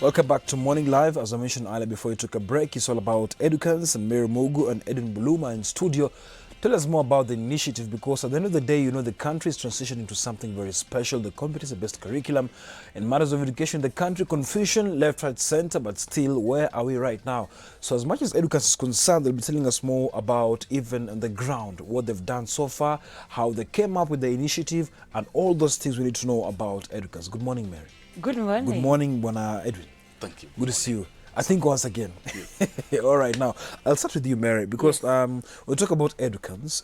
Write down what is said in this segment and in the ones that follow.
Welcome back to Morning Live. As I mentioned earlier before you took a break, it's all about Edukans and Mary Mogu and Edwin BULUMA in studio. Tell us more about the initiative, because at the end of the day, you know, the country is transitioning to something very special, the competency-based curriculum. In matters of education, the country, confusion, left, right, center, but still, where are we right now? So as much as Edukans is concerned, they'll be telling us more about even on the ground, what they've done so far, how they came up with the initiative, and all those things we need to know about Edukans. Good morning, Mary. Good morning. Good morning, Bwana Edwin. Thank you. Good to see you. I think once again. Yes. All right, now I'll start with you, Mary, because we'll talk about Edukans.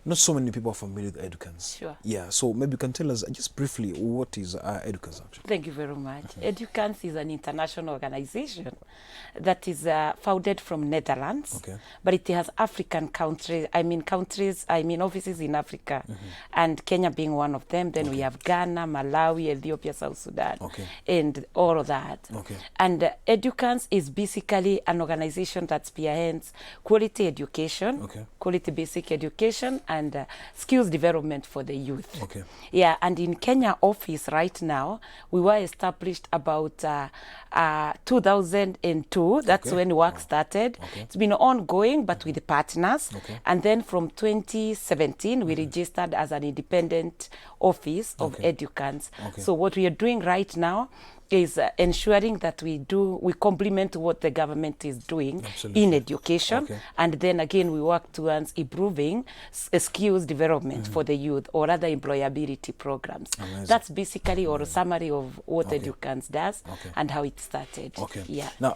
Not so many people are familiar with Edukans. Sure. Yeah, so maybe you can tell us just briefly what is Edukans actually. Thank you very much. Edukans is an international organization that is founded from Netherlands, but it has African countries, offices in Africa, and Kenya being one of them. Then we have Ghana, Malawi, Ethiopia, South Sudan, and all of that. And Edukans is basically an organization that spearheads quality education, quality basic education, and skills development for the youth. Yeah, and in Kenya office right now, we were established about 2002. That's when work started. It's been ongoing, but with partners. And then from 2017, we registered as an independent office of Edukans. So what we are doing right now is ensuring that we complement what the government is doing in education, and then again we work towards improving skills development for the youth or other employability programs. That's basically a summary of what Edukans does and how it started. Yeah. Now,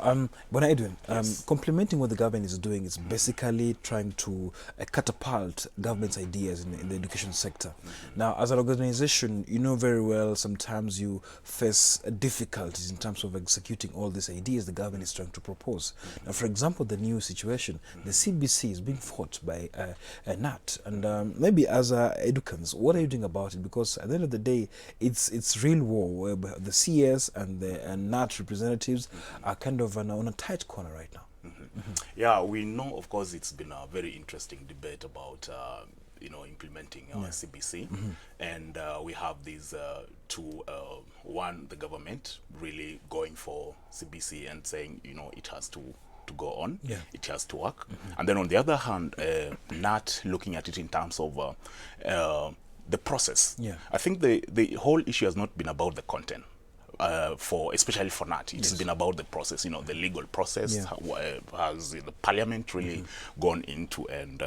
Bwana Edwin, complementing what the government is doing is basically trying to catapult government's ideas in the education sector. Now, as an organization, you know very well sometimes you face difficulties in terms of executing all these ideas the government is trying to propose. Now, for example, the new situation, the CBC is being fought by NAT, and maybe as Edukans, what are you doing about it? Because at the end of the day, it's real war where the CS and the NAT representatives are kind of on a tight corner right now. Yeah, we know, of course, it's been a very interesting debate about implementing CBC, and we have these two. One, the government really going for CBC and saying, it has to go on, it has to work. And then on the other hand, not looking at it in terms of the process. I think the whole issue has not been about the content. Especially for NAT, it's been about the process, the legal process. Has the parliament really gone into and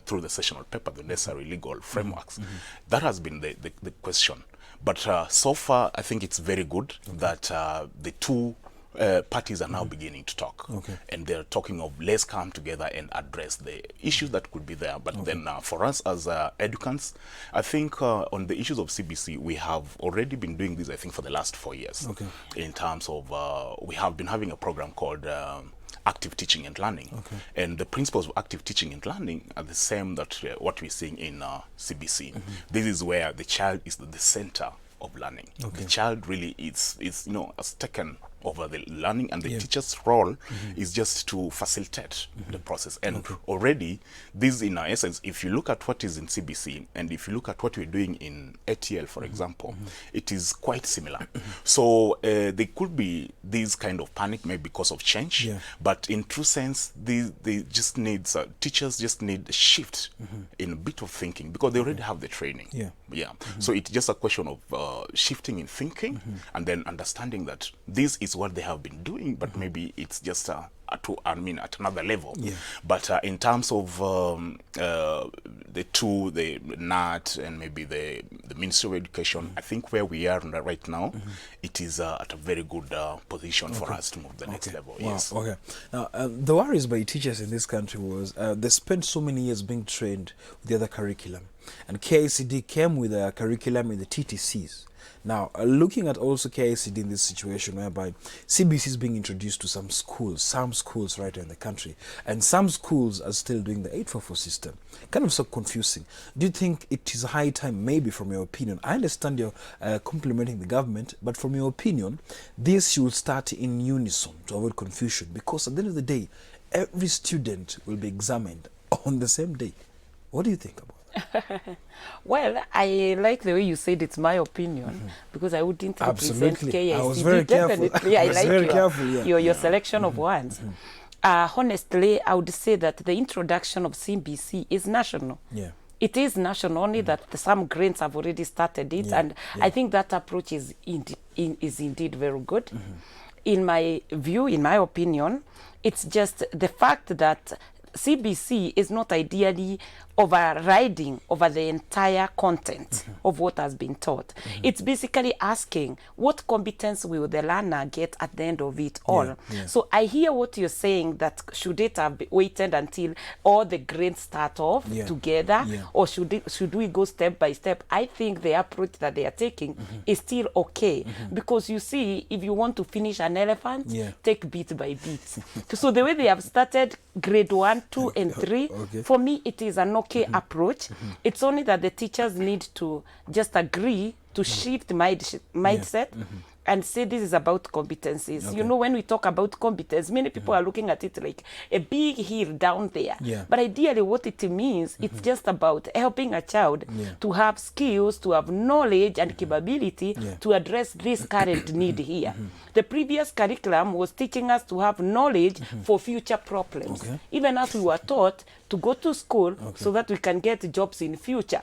through the sessional paper, the necessary legal frameworks? That has been the question. But so far, I think it's very good that the two parties are now beginning to talk, and they're talking of let's come together and address the issues that could be there. But then for us as Edukans, I think on the issues of CBC, we have already been doing this, I think, for the last 4 years. In terms of, we have been having a program called active teaching and learning, and the principles of active teaching and learning are the same that what we're seeing in CBC. This is where the child is the center of learning. The child really is has taken over the learning, and the teacher's role is just to facilitate the process. And already, this in our essence, if you look at what is in CBC, and if you look at what we're doing in ATL, for example, it is quite similar. So there could be this kind of panic, maybe because of change, but in true sense, they just need, teachers just need a shift in a bit of thinking, because they already have the training. So it's just a question of shifting in thinking, and then understanding that this is what they have been doing, but maybe it's just at another level. But in terms of the NAT and maybe the Ministry of Education, I think where we are right now, it is at a very good position for us to move the next level. Now, the worries by teachers in this country was they spent so many years being trained with the other curriculum, and KICD came with a curriculum in the TTCs. Now, looking at also KICD in this situation whereby CBC is being introduced to some schools right in the country, and some schools are still doing the 844 system. Kind of so confusing. Do you think it is high time, maybe from your opinion? I understand you're complimenting the government, but from your opinion, this should start in unison to avoid confusion, because at the end of the day, every student will be examined on the same day. What do you think about that? Well, I like the way you said it's my opinion, because I wouldn't represent Absolutely. KICD. I was very careful. Definitely, I was like very your, careful, yeah. your selection of words. Honestly, I would say that the introduction of CBC is national. Yeah. It is national, only that some grants have already started it, and I think that approach is indeed very good. In my view, in my opinion, it's just the fact that CBC is not ideally overriding over the entire content of what has been taught. It's basically asking, what competence will the learner get at the end of it all? So I hear what you're saying, that should it have waited until all the grades start off together, or should we go step by step? I think the approach that they are taking is still okay, because you see, if you want to finish an elephant, take bit by bit. So the way they have started grade 1, 2, and 3, for me, it is an okay approach. It's only that the teachers need to just agree to shift mindset and say this is about competencies. You know, when we talk about competence, many people are looking at it like a big hill down there. But ideally what it means, it's just about helping a child to have skills, to have knowledge and capability to address this current need here. The previous curriculum was teaching us to have knowledge for future problems. Even as we were taught to go to school so that we can get jobs in future.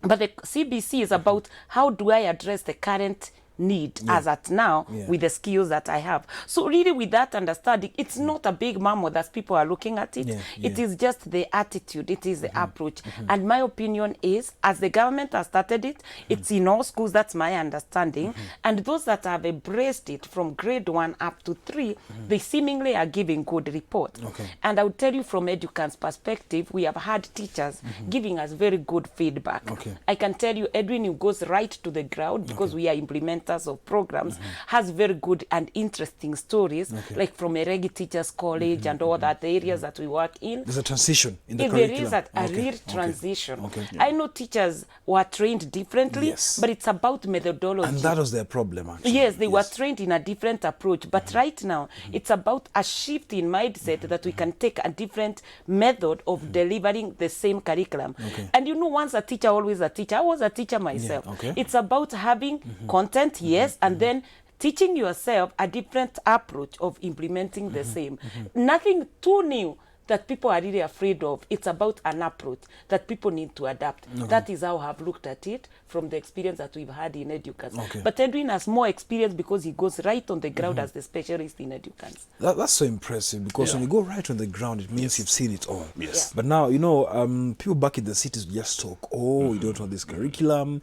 But the CBC is about how do I address the current need as at now with the skills that I have. So really, with that understanding, it's not a big mammoth as people are looking at it. It is just the attitude, it is the approach. And my opinion is, as the government has started it, it's in all schools, that's my understanding. And those that have embraced it from grade 1 up to 3, they seemingly are giving good report. And I would tell you, from Edukans' perspective, we have had teachers giving us very good feedback. I can tell you, Edwin, who goes right to the ground, because we are implementing of programs, has very good and interesting stories, like from a Regi Teachers College and all that, the areas that we work in. There's a transition in the curriculum. There is a real transition. I know teachers were trained differently, but it's about methodology. And that was their problem, actually. Yes, they were trained in a different approach, but right now, it's about a shift in mindset that we can take a different method of delivering the same curriculum. And you know, once a teacher, always a teacher. I was a teacher myself. It's about having content, yes, and then teaching yourself a different approach of implementing the same. Nothing too new that people are really afraid of. It's about an approach that people need to adapt. That is how I've looked at it from the experience that we've had in Edukans. But Edwin has more experience because he goes right on the ground as the specialist in Edukans. That's so impressive, because when you go right on the ground, it means you've seen it all. But now, you know, people back in the cities just talk, we don't know this curriculum,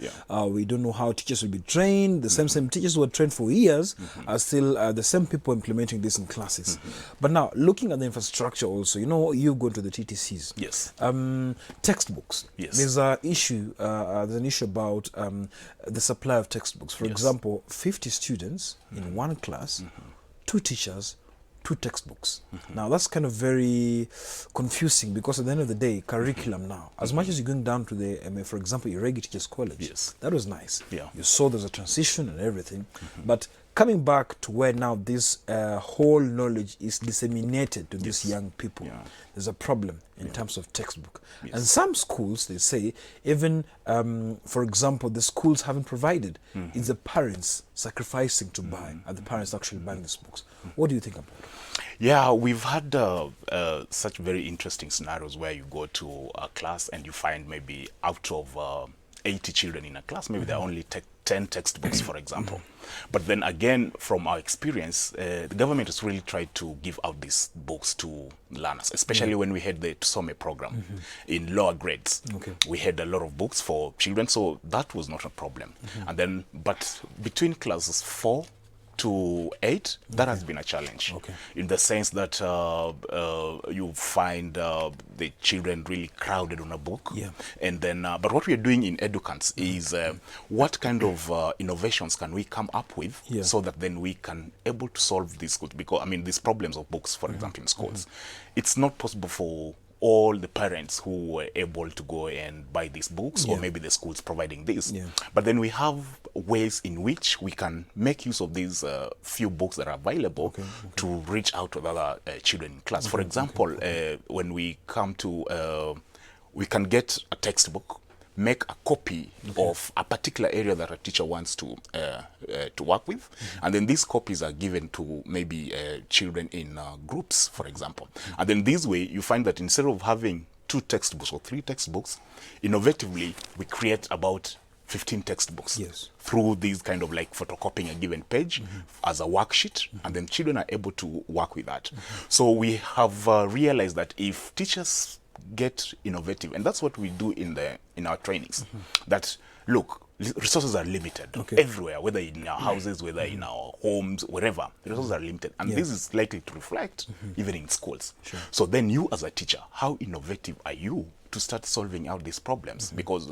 we don't know how teachers will be trained. The same teachers who were trained for years are still the same people implementing this in classes. But now, looking at the infrastructure also, you know, you've gone to the TTCs. Textbooks. There's an issue about the supply of textbooks. For example, 50 students in one class, 2 teachers, 2 textbooks. Now that's kind of very confusing, because at the end of the day, curriculum now, as much as you're going down to the, for example, Regi Teachers College, that was nice. You saw there's a transition and everything, but coming back to where now this whole knowledge is disseminated to these young people, there's a problem in terms of textbook. And some schools, they say, even, for example, the schools haven't provided. It's the parents sacrificing to buy, and the parents actually buying these books. What do you think about it? Yeah, we've had such very interesting scenarios where you go to a class and you find maybe out of 80 children in a class, maybe there are only 10 textbooks, for example. But then again, from our experience, the government has really tried to give out these books to learners, especially when we had the Tusome program in lower grades. We had a lot of books for children, so that was not a problem. And then, but between classes 4 to 8, that has been a challenge, in the sense that you find the children really crowded on a book. And then, but what we are doing in Edukans is what kind of innovations can we come up with so that then we can able to solve these, because I mean, these problems of books, for example, in schools, it's not possible for all the parents who were able to go and buy these books, or maybe the schools providing this. But then we have ways in which we can make use of these few books that are available to reach out to other children in class. For example, when we come to we can get a textbook, make a copy of a particular area that a teacher wants to work with, and then these copies are given to maybe children in groups, for example. And then this way, you find that instead of having 2 textbooks or 3 textbooks, innovatively, we create about 15 textbooks through these kind of like photocopying a given page as a worksheet, and then children are able to work with that. So we have realized that if teachers get innovative, and that's what we do in our trainings, that look, resources are limited everywhere, whether in our houses, whether in our homes, wherever, the resources are limited, and this is likely to reflect even in schools. So then you as a teacher, how innovative are you to start solving out these problems? Because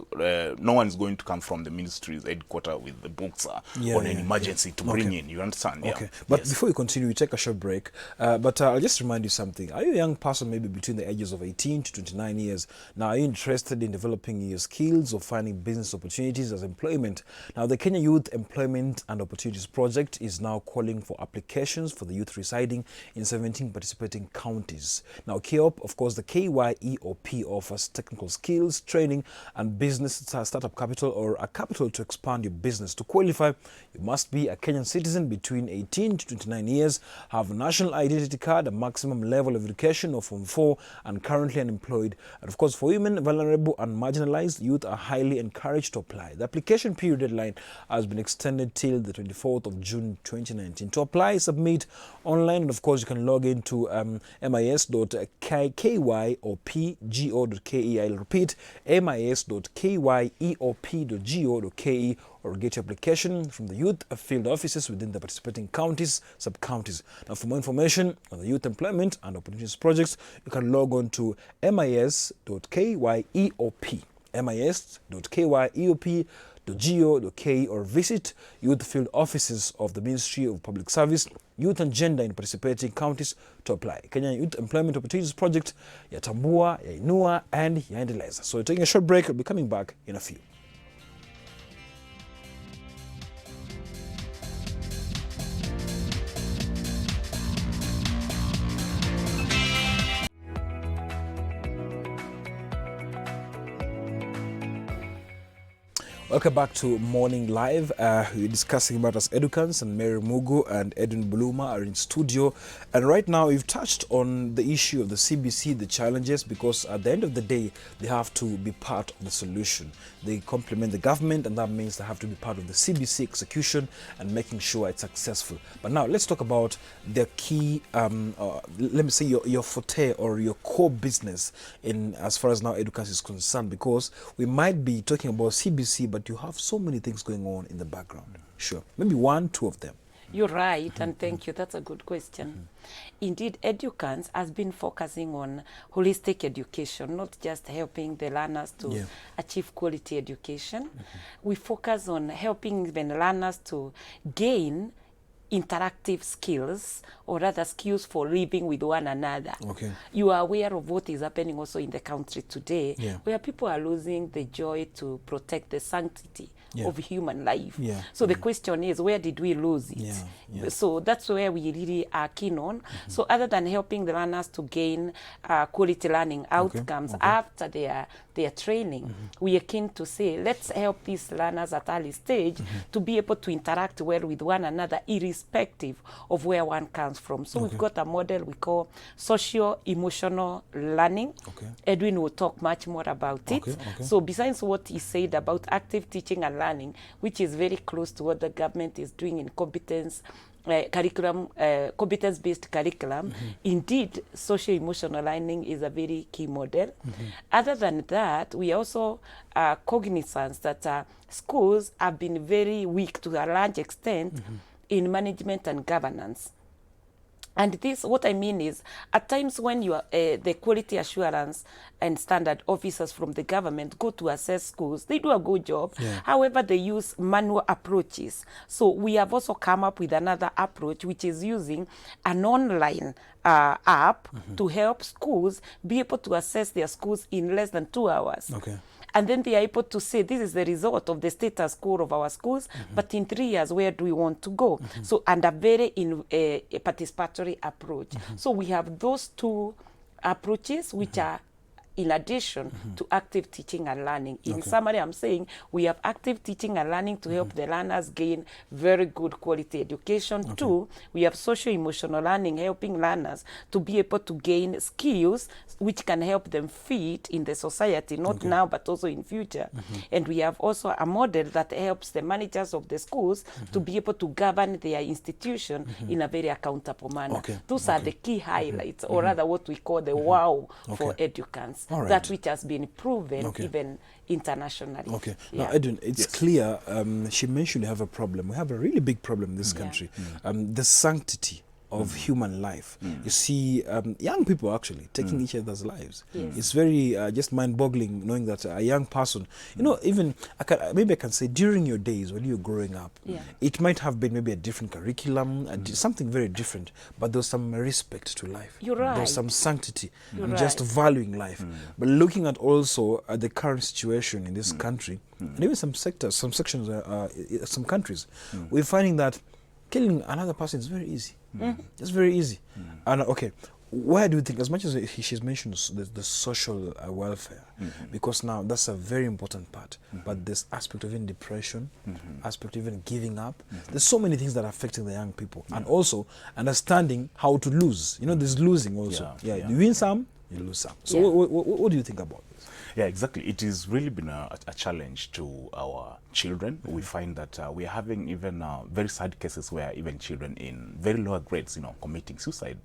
no one is going to come from the ministry's headquarters with the books on an emergency to bring in, you understand? Okay, but before we continue, we take a short break, but I'll just remind you something. Are you a young person, maybe between the ages of 18 to 29 years? Now, are you interested in developing your skills or finding business opportunities as employment? Now, the Kenya Youth Employment and Opportunities Project is now calling for applications for the youth residing in 17 participating counties. Now, KYOP, of course, the KYEOP offers technical skills, training, and business startup capital, or a capital to expand your business. To qualify, you must be a Kenyan citizen between 18 to 29 years, have a national identity card, a maximum level of education of Form 4, and currently unemployed. And of course, for women, vulnerable and marginalized youth are highly encouraged to apply. The application period deadline has been extended till the 24th of June 2019. To apply, submit online, and of course, you can log into mis.kyopgo.ke. I'll repeat, mis.kyopgo.ke, or get your application from the youth field offices within the participating counties, sub-counties. Now, for more information on the Youth Employment and Opportunities Projects, you can log on to mis.kyeop.go.ke, or visit youth field offices of the Ministry of Public Service, Youth and Gender in participating counties to apply. Kenya Youth Employment Opportunities Project, yatambua, yainua, and yaendeleza. So we're taking a short break. We'll be coming back in a few. Welcome back to Morning Live. We're discussing about us Edukans, and Mary Mugu and Edwin BULUMA are in studio. And right now we've touched on the issue of the CBC, the challenges, because at the end of the day, they have to be part of the solution. They complement the government, and that means they have to be part of the CBC execution and making sure it's successful. But now let's talk about the key, let me say your forte or your core business in as far as now Edukans is concerned, because we might be talking about CBC, but you have so many things going on in the background. Sure. Maybe 1, 2 of them. You're right, and thank you. That's a good question. Indeed, Edukans has been focusing on holistic education, not just helping the learners to achieve quality education. We focus on helping even learners to gain interactive skills, or rather skills for living with one another. You are aware of what is happening also in the country today, where people are losing the joy to protect the sanctity of human life. So the question is, where did we lose it? So that's where we really are keen on. So other than helping the learners to gain quality learning outcomes after their training, we are keen to say, let's help these learners at early stage to be able to interact well with one another, irrespective of where one comes from. So we've got a model we call socio-emotional learning. Edwin will talk much more about it. So besides what he said about active teaching and learning, which is very close to what the government is doing in competence curriculum, competence-based curriculum, indeed, social-emotional learning is a very key model. Other than that, we also are cognizant that schools have been very weak to a large extent in management and governance. And this, what I mean is, at times when you are, the quality assurance and standard officers from the government go to assess schools, they do a good job. However, they use manual approaches. So we have also come up with another approach, which is using an online app to help schools be able to assess their schools in less than 2 hours. And then they are able to say, this is the result of the status quo of our schools, but in 3 years, where do we want to go? So, and a very participatory approach. So we have those two approaches, which are in addition to active teaching and learning. In summary, I'm saying we have active teaching and learning to help the learners gain very good quality education. Two, we have social-emotional learning, helping learners to be able to gain skills which can help them fit in the society, not now, but also in future. And we have also a model that helps the managers of the schools to be able to govern their institution in a very accountable manner. Those are the key highlights, or rather what we call the wow for Edukans. That which has been proven even internationally. Now, Edwin, it's clear, she mentioned you have a problem. We have a really big problem in this country. The sanctity of human life. You see young people actually taking each other's lives. It's very just mind-boggling knowing that a young person, you know, even maybe I can say during your days when you're growing up, it might have been maybe a different curriculum, something very different, but there's some respect to life. You're right. There's some sanctity, just valuing life. But looking at also the current situation in this country, and even some sectors, some sections, some countries, we're finding that killing another person is very easy. It's very easy. And where do you think, as much as she's mentioned the social welfare, because now that's a very important part, but this aspect of even depression, aspect of even giving up, there's so many things that are affecting the young people, and also understanding how to lose. You know, there's losing also. You win some, you lose some. So what do you think about this? Yeah, exactly. It has really been a challenge to our children. We find that we are having even very sad cases where even children in very lower grades, you know, committing suicide.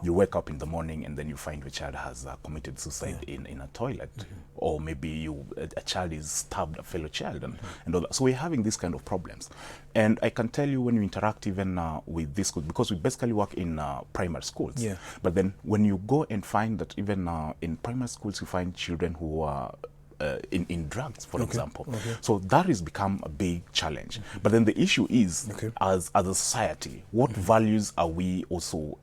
You wake up in the morning and then you find your child has committed suicide in a toilet, or maybe a child is stabbed a fellow child, and all that. So we're having these kind of problems. And I can tell you, when you interact even with this school, because we basically work in primary schools, but then when you go and find that even in primary schools you find children who are in drugs, for example. So that has become a big challenge. But then the issue is, as a society, what values are we also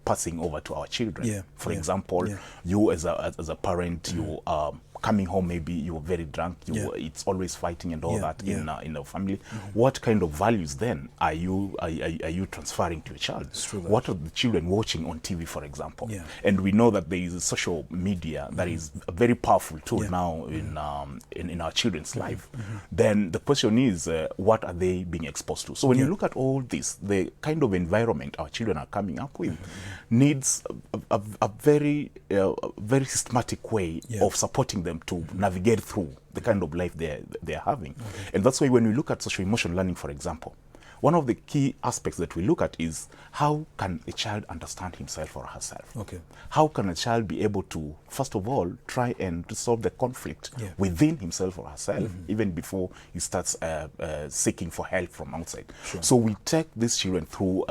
passing over to our children? For example, you as a parent, you coming home, maybe you're very drunk, it's always fighting and all that in a family. What kind of values then are you transferring to your child? What are the children watching on TV, for example? And we know that there is a social media that is a very powerful tool now in our children's life. Then the question is, what are they being exposed to? So when you look at all this, the kind of environment our children are coming up with needs a very systematic way of supporting them to navigate through the kind of life they're having. And that's why when we look at social emotional learning, for example, one of the key aspects that we look at is, how can a child understand himself or herself? How can a child be able to, first of all, try and resolve the conflict within himself or herself, even before he starts seeking for help from outside? So we take these children through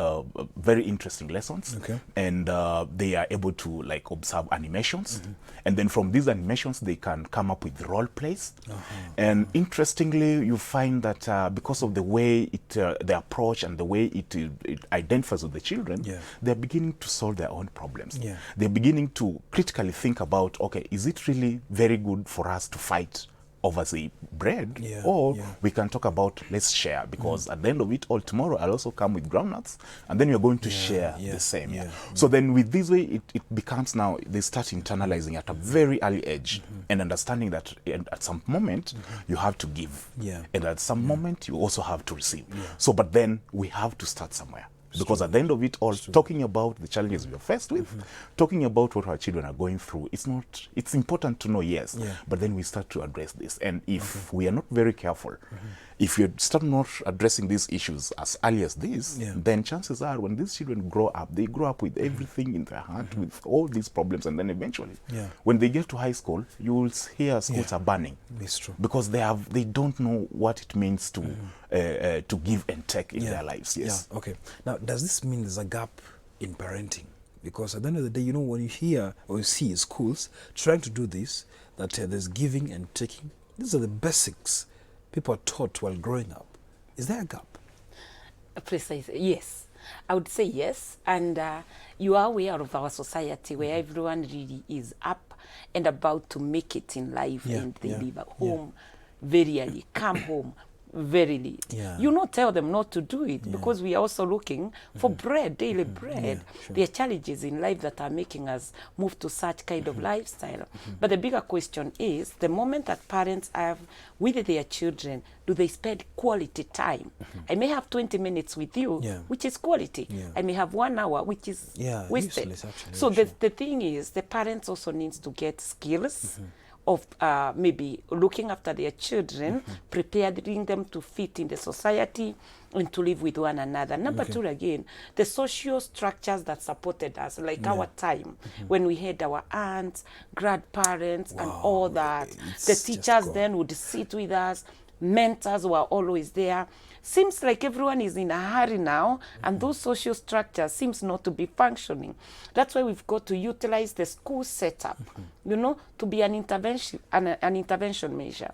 very interesting lessons, and they are able to like observe animations, and then from these animations they can come up with role plays. And interestingly, you find that because of the way the approach and the way it identifies with the children, they're beginning to solve their own problems. They're beginning to critically think about, okay, is it really very good for us to fight over the bread, or we can talk about let's share, because at the end of it all, tomorrow I'll also come with groundnuts, and then you're going to share the same. So then with this way, it becomes, now they start internalizing at a very early age, and understanding that at some moment you have to give, and at some moment you also have to receive. So but then we have to start somewhere. Because at the end of it all, talking about the challenges we are faced with, talking about what our children are going through, it's important to know, but then we start to address this. And if we are not very careful, if you start not addressing these issues as early as this, then chances are when these children grow up, they grow up with everything in their heart, with all these problems, and then eventually, when they get to high school, you will hear schools are burning. It's true. Because they don't know what it means to give and take in their lives. Now, does this mean there's a gap in parenting? Because at the end of the day, you know, when you hear or you see schools trying to do this, that there's giving and taking, these are the basics people are taught while growing up. Is there a gap? Precisely, yes. I would say yes. And you are aware of our society where everyone really is up and about to make it in life, and they leave at home very early, come home, verily. Yeah. You not tell them not to do it because we are also looking for bread, daily bread. Yeah, sure. There are challenges in life that are making us move to such kind of lifestyle. But the bigger question is, the moment that parents have with their children, do they spend quality time? I may have 20 minutes with you, which is quality. I may have 1 hour, which is wasted. Useless, actually. So the thing is, the parents also needs to get skills of maybe looking after their children, preparing them to fit in the society and to live with one another. Number two, again, the social structures that supported us, like our time, when we had our aunts, grandparents, and all that. The teachers then would sit with us, mentors were always there. Seems like everyone is in a hurry now, and those social structures seems not to be functioning. That's why we've got to utilize the school setup, you know, to be an intervention measure.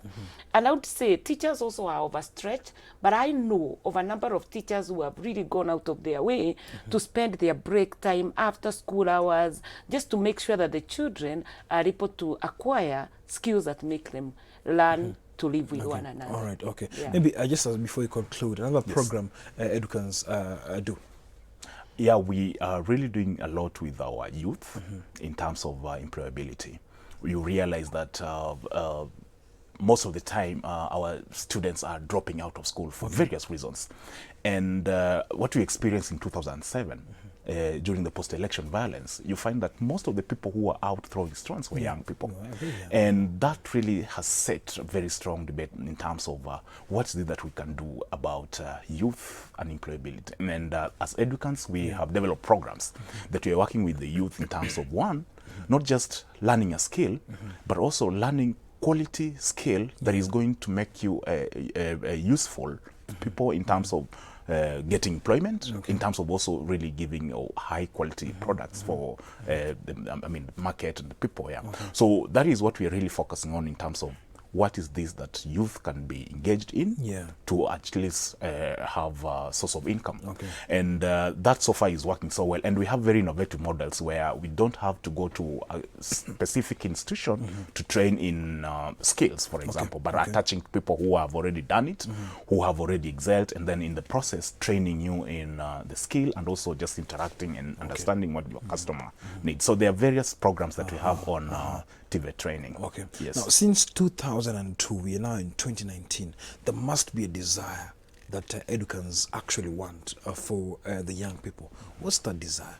And I would say teachers also are overstretched, but I know of a number of teachers who have really gone out of their way to spend their break time after school hours, just to make sure that the children are able to acquire skills that make them learn to live with one another. All right, okay. Maybe just before you conclude, another program Edukans do. Yeah, we are really doing a lot with our youth in terms of employability. You realize that most of the time our students are dropping out of school for various reasons. And what we experienced in 2007, during the post-election violence, you find that most of the people who were out throwing stones were young people. And that really has set a very strong debate in terms of what's it that we can do about youth and employability. And as Edukans, we have developed programs that we are working with the youth in terms of, one, not just learning a skill, but also learning quality skill that is going to make you useful people in terms of getting employment, in terms of also really giving high quality products for the market and the people. So that is what we are really focusing on in terms of what is this that youth can be engaged in to at least have a source of income. And that so far is working so well. And we have very innovative models where we don't have to go to a specific institution to train in skills, for example, but attaching people who have already done it, who have already excelled, and then in the process training you in the skill and also just interacting and understanding what your customer needs. So there are various programs that we have on TVET training. Yes. Now, since 2002, we are now in 2019, there must be a desire that Edukans actually want for the young people. What's that desire?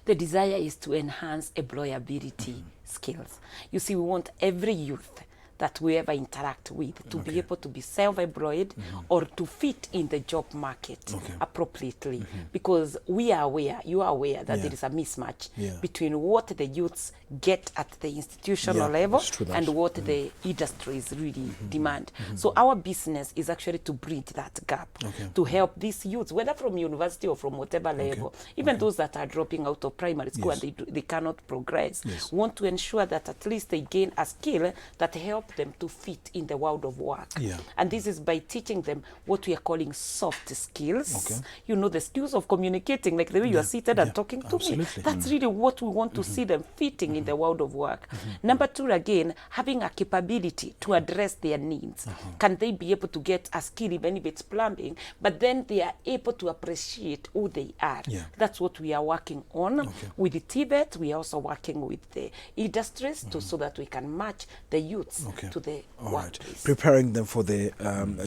The desire is to enhance employability skills. You see, we want every youth that we ever interact with to be able to be self-employed or to fit in the job market appropriately, because we are aware, you are aware that there is a mismatch between what the youths get at the institutional level and what the industries really demand. So our business is actually to bridge that gap, to help these youths, whether from university or from whatever level, even those that are dropping out of primary school and they cannot progress, want to ensure that at least they gain a skill that helps them to fit in the world of work. And this is by teaching them what we are calling soft skills. You know, the skills of communicating, like the way you are seated and talking to me. That's really what we want to see them fitting in the world of work. Number two, again, having a capability to address their needs. Can they be able to get a skill, even if it's plumbing, but then they are able to appreciate who they are. That's what we are working on. With the TVET, we are also working with the industries so that we can match the youths to the workplace. Preparing them for the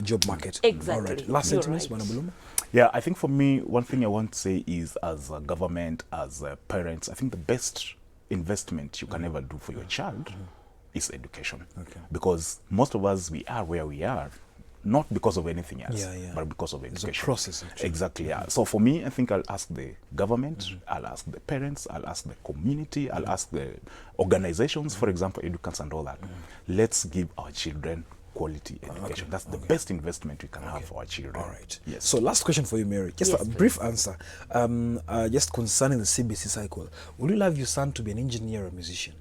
job market. Exactly. All right. Last sentiments, BULUMA? Yeah, I think for me, one thing I want to say is, as a government, as parents, I think the best investment you can ever do for your child is education. Because most of us, we are where we are, not because of anything else, but because of education. It's a process, actually. Exactly, So for me, I think I'll ask the government, I'll ask the parents, I'll ask the community, I'll ask the organizations, for example, Edukans and all that. Let's give our children quality education. That's the best investment we can have for our children. All right. Yes. So last question for you, Mary. Just a brief answer. Just concerning the CBC cycle. Would you love your son to be an engineer or a musician?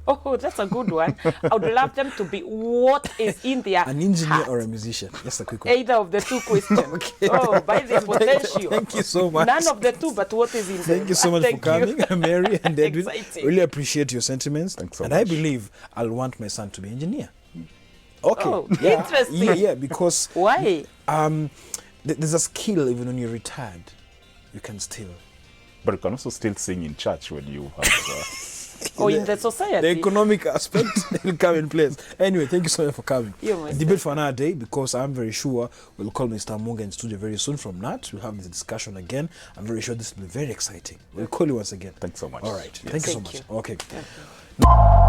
Oh, that's a good one. I would love them to be what is in their an engineer heart. or a musician? Just a quick one. Either of the two questions. Oh, by their potential. Thank you so much. None of the two, but what is in them. Thank you so much for coming, Mary and Edwin. Exciting. Really appreciate your sentiments. Thanks so and much. I believe I'll want my son to be an engineer. Okay. Oh, yeah. interesting. Yeah, because Why? there's a skill even when you're retired, you can still. But you can also still sing in church when you have... Or in the society. The economic aspect will come in place. Anyway, thank you so much for coming. You're most Debate for another day, because I'm very sure we'll call Mr. Munga in studio very soon from NAT. We'll have this discussion again. I'm very sure this will be very exciting. We'll call you once again. Thanks so much. All right. Yes. Thank you so Thank much. you. Okay. Okay.